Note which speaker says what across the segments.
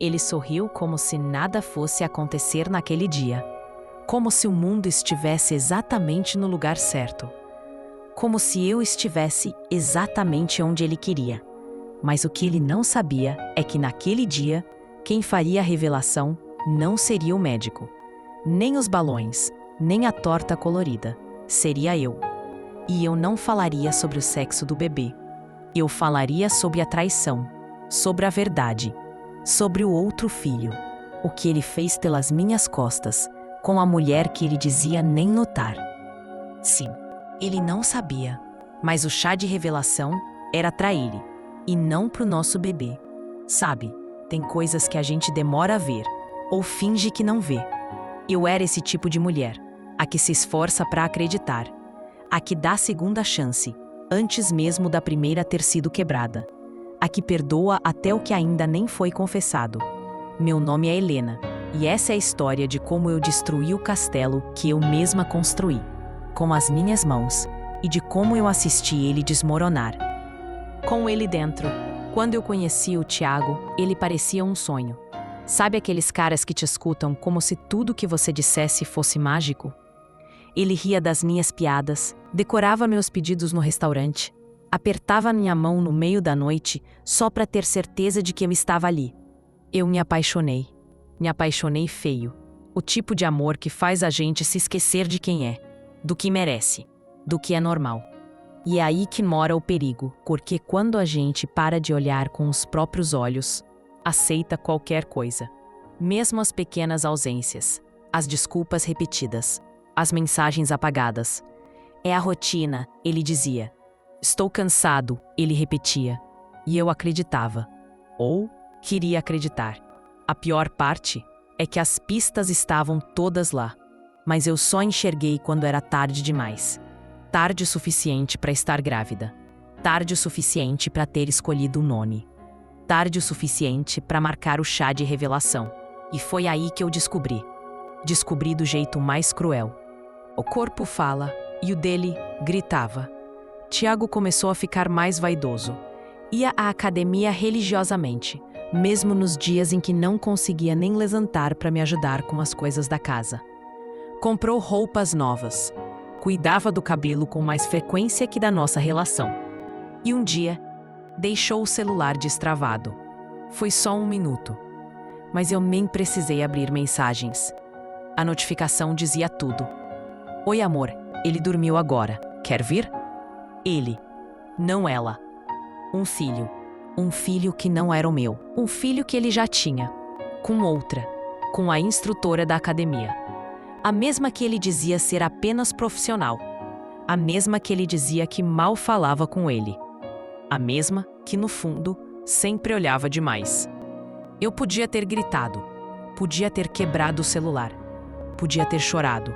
Speaker 1: Ele sorriu como se nada fosse acontecer naquele dia. Como se o mundo estivesse exatamente no lugar certo. Como se eu estivesse exatamente onde ele queria. Mas o que ele não sabia é que naquele dia, quem faria a revelação não seria o médico. Nem os balões, nem a torta colorida. Seria eu. E eu não falaria sobre o sexo do bebê. Eu falaria sobre a traição, sobre a verdade, sobre o outro filho, o que ele fez pelas minhas costas, com a mulher que ele dizia nem notar. Sim, ele não sabia, mas o chá de revelação era para ele, e não pro nosso bebê. Sabe, tem coisas que a gente demora a ver, ou finge que não vê. Eu era esse tipo de mulher, a que se esforça para acreditar, a que dá segunda chance, antes mesmo da primeira ter sido quebrada, a que perdoa até o que ainda nem foi confessado. Meu nome é Helena, e essa é a história de como eu destruí o castelo que eu mesma construí, com as minhas mãos, e de como eu assisti ele desmoronar. Com ele dentro, quando eu conheci o Tiago, ele parecia um sonho. Sabe aqueles caras que te escutam como se tudo que você dissesse fosse mágico? Ele ria das minhas piadas, decorava meus pedidos no restaurante, apertava minha mão no meio da noite só para ter certeza de que eu estava ali. Eu me apaixonei feio. O tipo de amor que faz a gente se esquecer de quem é, do que merece, do que é normal. E é aí que mora o perigo, porque quando a gente para de olhar com os próprios olhos, aceita qualquer coisa. Mesmo as pequenas ausências, as desculpas repetidas, as mensagens apagadas. É a rotina, ele dizia. Estou cansado, ele repetia. E eu acreditava. Ou queria acreditar. A pior parte é que as pistas estavam todas lá. Mas eu só enxerguei quando era tarde demais. Tarde o suficiente para estar grávida. Tarde o suficiente para ter escolhido o nome. Tarde o suficiente para marcar o chá de revelação. E foi aí que eu descobri. Descobri do jeito mais cruel. O corpo fala, e o dele gritava. Tiago começou a ficar mais vaidoso. Ia à academia religiosamente, mesmo nos dias em que não conseguia nem levantar para me ajudar com as coisas da casa. Comprou roupas novas. Cuidava do cabelo com mais frequência que da nossa relação. E um dia, deixou o celular destravado. Foi só 1 minuto. Mas eu nem precisei abrir mensagens. A notificação dizia tudo. Oi, amor, ele dormiu agora. Quer vir? Ele, não ela. Um filho. Um filho que não era o meu. Um filho que ele já tinha. Com outra. Com a instrutora da academia. A mesma que ele dizia ser apenas profissional. A mesma que ele dizia que mal falava com ele. A mesma que, no fundo, sempre olhava demais. Eu podia ter gritado. Podia ter quebrado o celular. Podia ter chorado.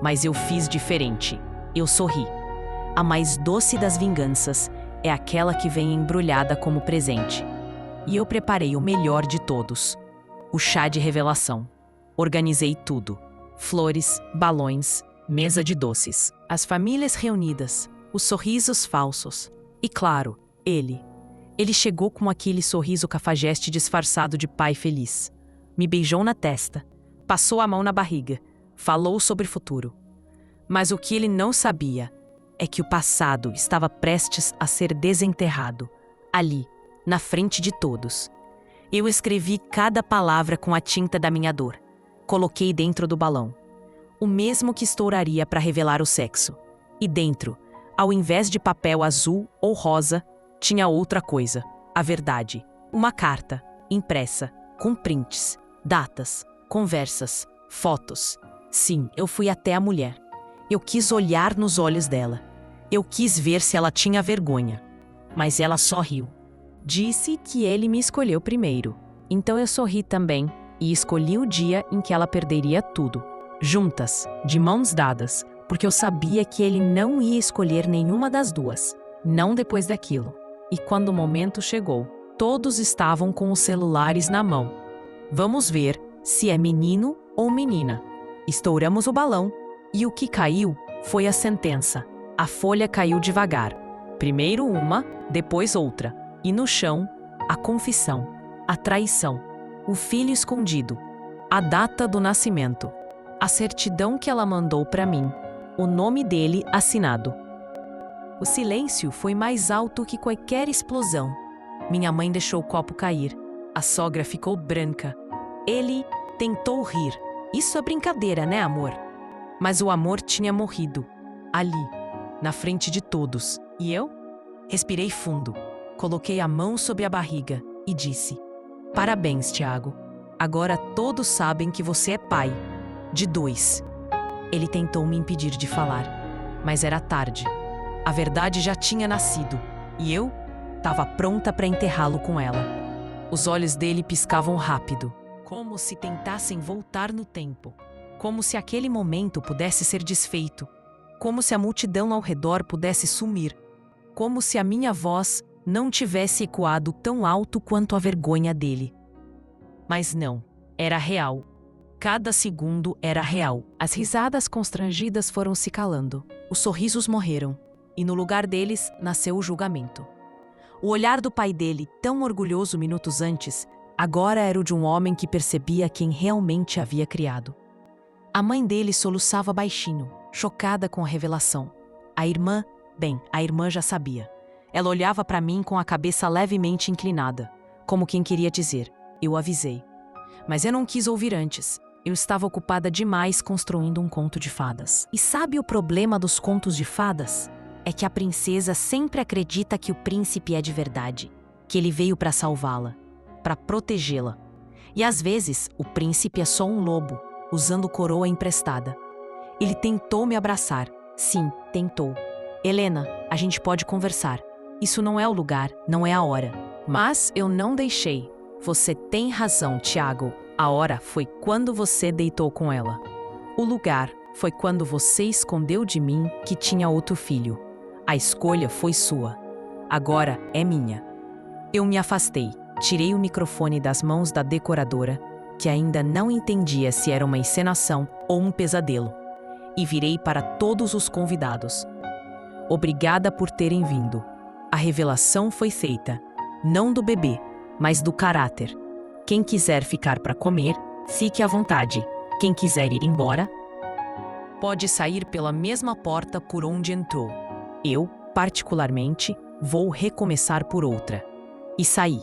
Speaker 1: Mas eu fiz diferente. Eu sorri. A mais doce das vinganças é aquela que vem embrulhada como presente. E eu preparei o melhor de todos. O chá de revelação. Organizei tudo. Flores, balões, mesa de doces. As famílias reunidas. Os sorrisos falsos. E claro, ele. Ele chegou com aquele sorriso cafajeste disfarçado de pai feliz. Me beijou na testa. Passou a mão na barriga. Falou sobre o futuro. Mas o que ele não sabia é que o passado estava prestes a ser desenterrado, ali, na frente de todos. Eu escrevi cada palavra com a tinta da minha dor. Coloquei dentro do balão. O mesmo que estouraria para revelar o sexo. E dentro, ao invés de papel azul ou rosa, tinha outra coisa, a verdade. Uma carta, impressa, com prints, datas, conversas, fotos. Sim, eu fui até a mulher. Eu quis olhar nos olhos dela. Eu quis ver se ela tinha vergonha. Mas ela só riu. Disse que ele me escolheu primeiro. Então eu sorri também e escolhi o dia em que ela perderia tudo. Juntas, de mãos dadas, porque eu sabia que ele não ia escolher nenhuma das duas. Não depois daquilo. E quando o momento chegou, todos estavam com os celulares na mão. Vamos ver se é menino ou menina. Estouramos o balão e o que caiu foi a sentença. A folha caiu devagar. Primeiro uma, depois outra. E no chão, a confissão, a traição. o filho escondido, a data do nascimento, a certidão que ela mandou para mim, o nome dele assinado. O silêncio foi mais alto que qualquer explosão. Minha mãe deixou o copo cair. A sogra ficou branca. Ele tentou rir. Isso é brincadeira, né, amor? Mas o amor tinha morrido. Ali, na frente de todos. E eu? Respirei fundo. Coloquei a mão sobre a barriga e disse: Parabéns, Tiago. Agora todos sabem que você é pai. De 2. Ele tentou me impedir de falar, mas era tarde. A verdade já tinha nascido e eu estava pronta para enterrá-lo com ela. Os olhos dele piscavam rápido, como se tentassem voltar no tempo, como se aquele momento pudesse ser desfeito, como se a multidão ao redor pudesse sumir, como se a minha voz não tivesse ecoado tão alto quanto a vergonha dele. Mas não, era real. Cada segundo era real. As risadas constrangidas foram se calando. Os sorrisos morreram. E no lugar deles nasceu o julgamento. O olhar do pai dele, tão orgulhoso minutos antes, agora era o de um homem que percebia quem realmente havia criado. A mãe dele soluçava baixinho, chocada com a revelação. A irmã já sabia. Ela olhava para mim com a cabeça levemente inclinada, como quem queria dizer: eu avisei. Mas eu não quis ouvir antes. Eu estava ocupada demais construindo um conto de fadas. E sabe o problema dos contos de fadas? É que a princesa sempre acredita que o príncipe é de verdade, que ele veio para salvá-la, para protegê-la. E às vezes, o príncipe é só um lobo, usando coroa emprestada. Ele tentou me abraçar. Sim, tentou. Helena, a gente pode conversar. Isso não é o lugar, não é a hora. Mas eu não deixei. Você tem razão, Tiago. A hora foi quando você deitou com ela. O lugar foi quando você escondeu de mim que tinha outro filho. A escolha foi sua. Agora é minha. Eu me afastei, tirei o microfone das mãos da decoradora, que ainda não entendia se era uma encenação ou um pesadelo, e virei para todos os convidados. Obrigada por terem vindo. A revelação foi feita, não do bebê, mas do caráter. Quem quiser ficar para comer, fique à vontade. Quem quiser ir embora, pode sair pela mesma porta por onde entrou. Eu, particularmente, vou recomeçar por outra. E saí.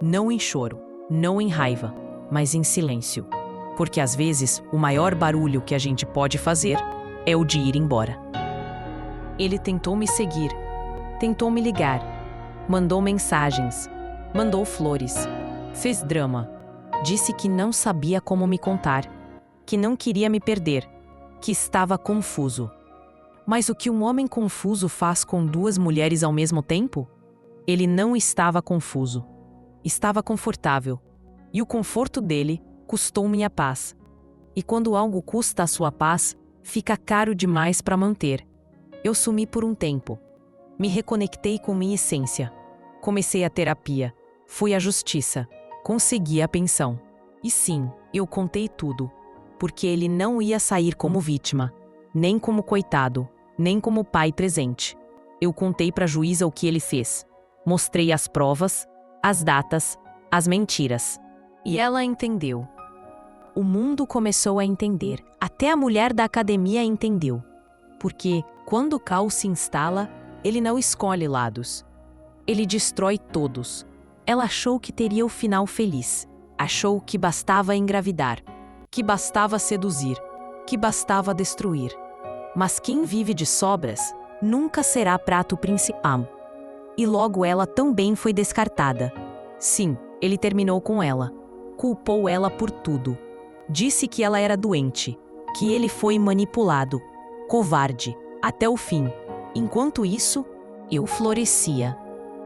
Speaker 1: Não em choro, não em raiva, mas em silêncio. Porque às vezes o maior barulho que a gente pode fazer é o de ir embora. Ele tentou me seguir, tentou me ligar, mandou mensagens, mandou flores, fez drama, disse que não sabia como me contar, que não queria me perder, que estava confuso. Mas o que um homem confuso faz com 2 mulheres ao mesmo tempo? Ele não estava confuso. Estava confortável. E o conforto dele custou minha paz. E quando algo custa a sua paz, fica caro demais para manter. Eu sumi por um tempo. Me reconectei com minha essência. Comecei a terapia. Fui à justiça. Consegui a pensão. E sim, eu contei tudo. Porque ele não ia sair como vítima, nem como coitado, nem como pai presente. Eu contei para a juíza o que ele fez. Mostrei as provas, as datas, as mentiras. E ela entendeu. O mundo começou a entender. Até a mulher da academia entendeu. Porque, quando o caos se instala, ele não escolhe lados. Ele destrói todos. Ela achou que teria o final feliz. Achou que bastava engravidar, que bastava seduzir, que bastava destruir. Mas quem vive de sobras nunca será prato principal. E logo ela também foi descartada. Sim, ele terminou com ela. Culpou ela por tudo. Disse que ela era doente, que ele foi manipulado, covarde, até o fim. Enquanto isso, eu florescia,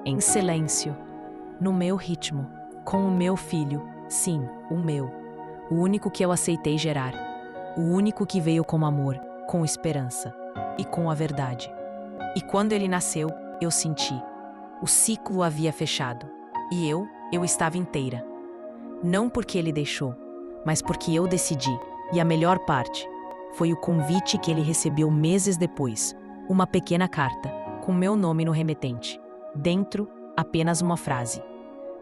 Speaker 1: em silêncio, no meu ritmo, com o meu filho, sim, o meu, o único que eu aceitei gerar, o único que veio com amor, com esperança e com a verdade. E quando ele nasceu, eu senti, o ciclo havia fechado, e eu estava inteira. Não porque ele deixou, mas porque eu decidi, e a melhor parte foi o convite que ele recebeu meses depois, uma pequena carta, com meu nome no remetente. Dentro, apenas uma frase.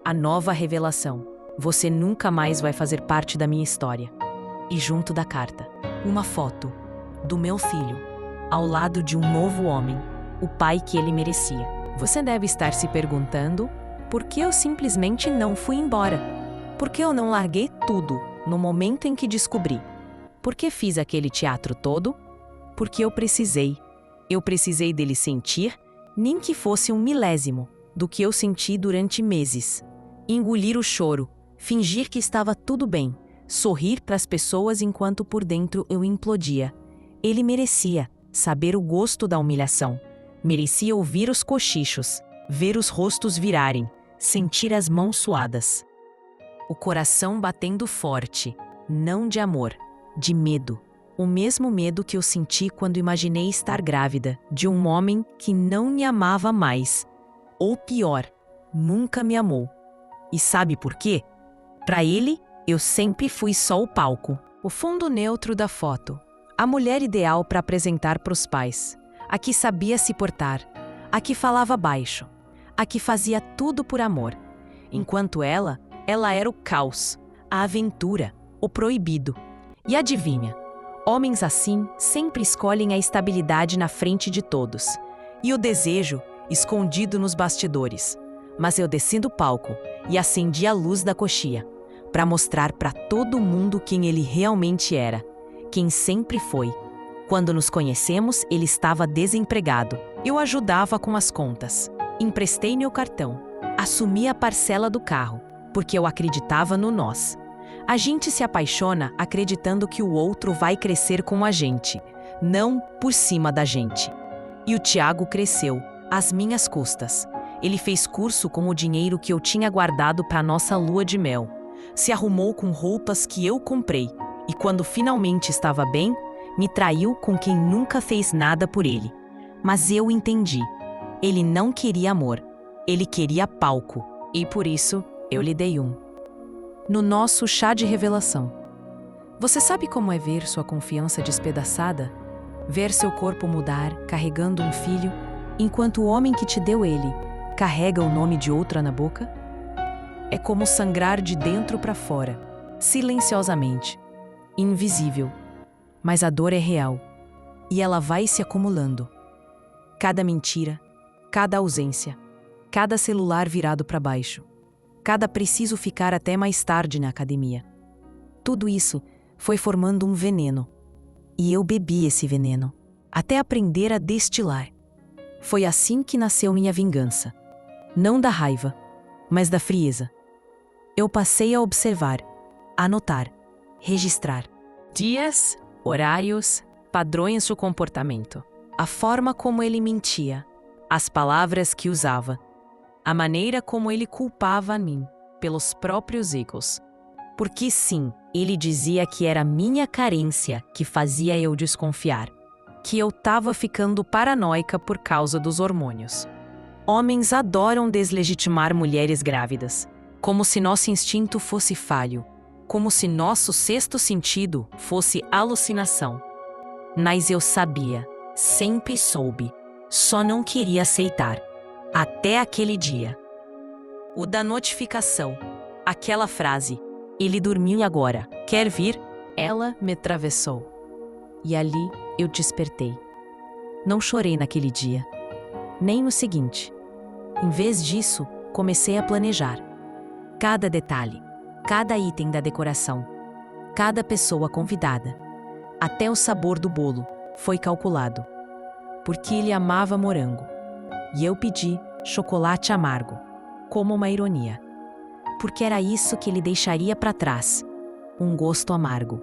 Speaker 1: A nova revelação. Você nunca mais vai fazer parte da minha história. E junto da carta, uma foto do meu filho, ao lado de um novo homem, o pai que ele merecia. Você deve estar se perguntando por que eu simplesmente não fui embora. Por que eu não larguei tudo no momento em que descobri? Por que fiz aquele teatro todo? Porque eu precisei. Eu precisei dele sentir, nem que fosse um milésimo, do que eu senti durante meses. Engolir o choro, fingir que estava tudo bem, sorrir para as pessoas enquanto por dentro eu implodia. Ele merecia saber o gosto da humilhação. Merecia ouvir os cochichos, ver os rostos virarem, sentir as mãos suadas. O coração batendo forte, não de amor, de medo. O mesmo medo que eu senti quando imaginei estar grávida de um homem que não me amava mais. Ou pior, nunca me amou. E sabe por quê? Para ele, eu sempre fui só o palco, o fundo neutro da foto, a mulher ideal para apresentar para os pais, a que sabia se portar, a que falava baixo, a que fazia tudo por amor. Enquanto ela era o caos, a aventura, o proibido. E adivinha? Homens assim sempre escolhem a estabilidade na frente de todos. E o desejo, escondido nos bastidores. Mas eu desci do palco e acendi a luz da coxia, para mostrar para todo mundo quem ele realmente era, quem sempre foi. Quando nos conhecemos, ele estava desempregado. Eu ajudava com as contas. Emprestei meu cartão. Assumi a parcela do carro, porque eu acreditava no nós. A gente se apaixona acreditando que o outro vai crescer com a gente, não por cima da gente. E o Tiago cresceu, às minhas custas. Ele fez curso com o dinheiro que eu tinha guardado para nossa lua de mel. Se arrumou com roupas que eu comprei. E quando finalmente estava bem, me traiu com quem nunca fez nada por ele. Mas eu entendi. Ele não queria amor. Ele queria palco. E por isso, eu lhe dei um. No nosso chá de revelação. Você sabe como é ver sua confiança despedaçada? Ver seu corpo mudar, carregando um filho, enquanto o homem que te deu ele carrega o nome de outra na boca? É como sangrar de dentro para fora, silenciosamente, invisível. Mas a dor é real, e ela vai se acumulando. Cada mentira, cada ausência, cada celular virado para baixo, cada preciso ficar até mais tarde na academia. Tudo isso foi formando um veneno. E eu bebi esse veneno, até aprender a destilar. Foi assim que nasceu minha vingança. Não da raiva, mas da frieza. Eu passei a observar, a anotar, registrar. Dias, horários, padrões de comportamento. A forma como ele mentia, as palavras que usava. A maneira como ele culpava a mim pelos próprios erros. Porque sim, ele dizia que era minha carência que fazia eu desconfiar. Que eu tava ficando paranoica por causa dos hormônios. Homens adoram deslegitimar mulheres grávidas, como se nosso instinto fosse falho, como se nosso sexto sentido fosse alucinação. Mas eu sabia, sempre soube, só não queria aceitar. Até aquele dia. O da notificação. Aquela frase. Ele dormiu agora. Quer vir? Ela me atravessou. E ali eu despertei. Não chorei naquele dia. Nem no seguinte. Em vez disso, comecei a planejar. Cada detalhe. Cada item da decoração. Cada pessoa convidada. Até o sabor do bolo foi calculado. Porque ele amava morango. E eu pedi chocolate amargo, como uma ironia. Porque era isso que ele deixaria para trás, um gosto amargo.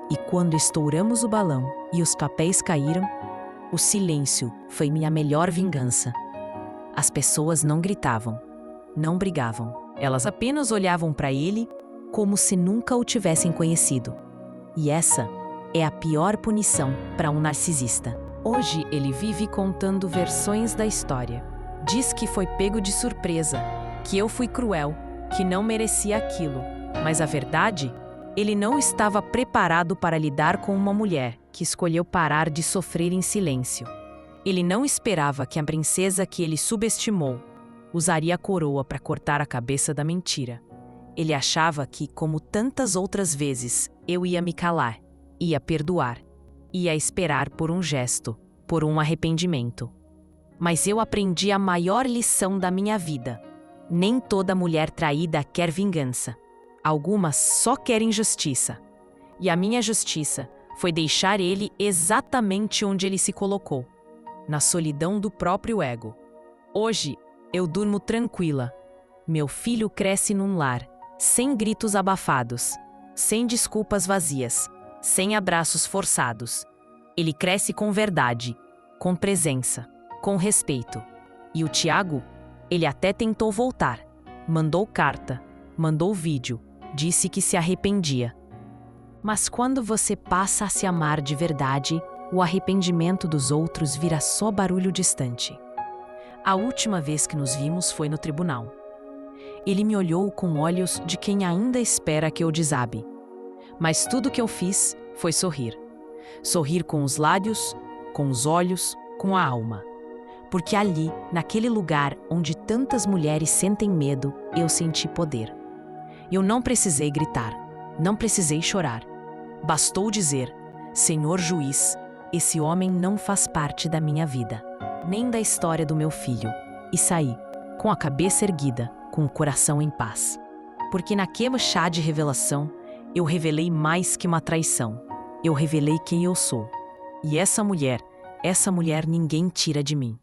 Speaker 1: E quando estouramos o balão e os papéis caíram, o silêncio foi minha melhor vingança. As pessoas não gritavam, não brigavam. Elas apenas olhavam para ele como se nunca o tivessem conhecido. E essa é a pior punição para um narcisista. Hoje ele vive contando versões da história. Diz que foi pego de surpresa, que eu fui cruel, que não merecia aquilo. Mas a verdade, ele não estava preparado para lidar com uma mulher que escolheu parar de sofrer em silêncio. Ele não esperava que a princesa que ele subestimou usaria a coroa para cortar a cabeça da mentira. Ele achava que, como tantas outras vezes, eu ia me calar, ia perdoar, ia esperar por um gesto, por um arrependimento. Mas eu aprendi a maior lição da minha vida. Nem toda mulher traída quer vingança. Algumas só querem justiça. E a minha justiça foi deixar ele exatamente onde ele se colocou, na solidão do próprio ego. Hoje, eu durmo tranquila. Meu filho cresce num lar, sem gritos abafados, sem desculpas vazias, sem abraços forçados. Ele cresce com verdade, com presença, com respeito. E o Tiago, ele até tentou voltar. Mandou carta, mandou vídeo, disse que se arrependia. Mas quando você passa a se amar de verdade, o arrependimento dos outros vira só barulho distante. A última vez que nos vimos foi no tribunal. Ele me olhou com olhos de quem ainda espera que eu desabe. Mas tudo que eu fiz foi sorrir. Sorrir com os lábios, com os olhos, com a alma. Porque ali, naquele lugar onde tantas mulheres sentem medo, eu senti poder. Eu não precisei gritar, não precisei chorar. Bastou dizer: Senhor juiz, esse homem não faz parte da minha vida, nem da história do meu filho. E saí, com a cabeça erguida, com o coração em paz. Porque naquele chá de revelação, eu revelei mais que uma traição. Eu revelei quem eu sou. E essa mulher ninguém tira de mim.